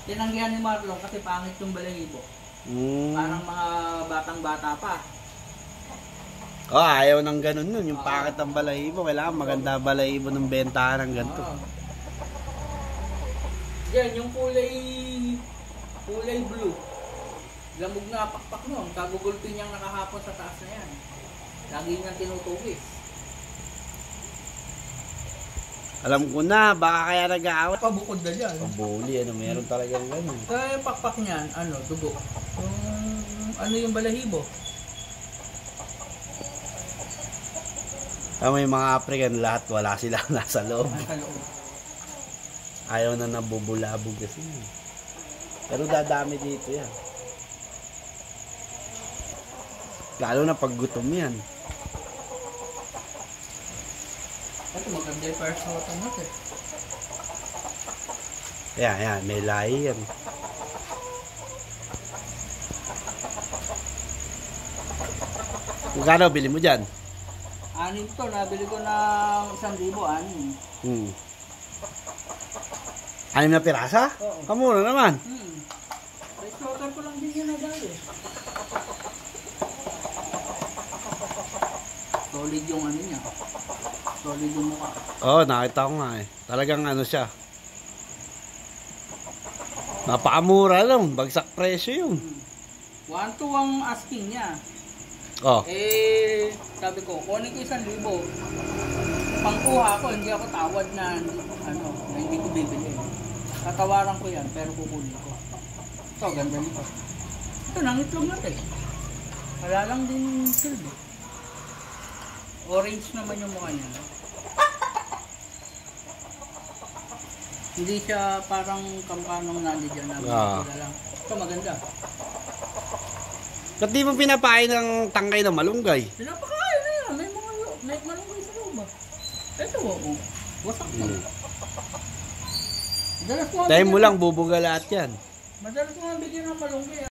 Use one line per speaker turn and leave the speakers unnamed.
Tinanggihan ni Marlon kasi pangit yung balahibo. Parang mga batang-bata pa.
Oh, ayaw ng ganun nun. Yung pangit ng balahibo. Kailangan maganda balahibo ng bentahan ng ganito.
Yan, yung kulay blue. Lamog na pakpak nun. Kagugulpin niyang nakahapon sa taas na yan. Lagi niyang tinutugis.
Alam ko na, baka kaya nag-aawat.
Pabukod na dyan.
Pabuli, meron talagang ganun.
Kaya yung pakpak niyan, dugo. Yung balahibo.
Tama yung mga African, lahat wala sila nasa loob.
Nasa loob.
Ayaw na nabubulabog kasi. Pero dadami dito yan. Lalo na pag gutom yan.
Ito maganda yung first water natin.
Yan, may lahi yan. Kung bili mo dyan?
6 to, nabili ko ng 1,000, 6.
6 na pirasa?
Oo.
Kamura naman.
First water ko lang din yun nadali. Solid yung niya. Solid yung mukha.
Oo, nakita ko nga eh. Talagang siya. Napakamura lang. Bagsak presyo yun.
1,200 ang asking niya.
Oh.
Sabi ko, kunin ko 1,000. Pangkuha ko, hindi ako tawad na hindi ko bibili. Tatawaran ko yan, pero kukunin ko. Ito, ganda nito. Ito, nangitlog natin. Wala lang din silbi. Orange naman yung mukha niya. Hindi siya parang kampanong nandiyan na lang. Ito, maganda.
Ba't di mo pinapain ng tangkay ng malunggay?
Pinapakain na yan. May malunggay sa loob. Ito, wasak na.
Dahil mo lang bubuga lahat yan.
Madalas ko nga bigyan ng malunggay.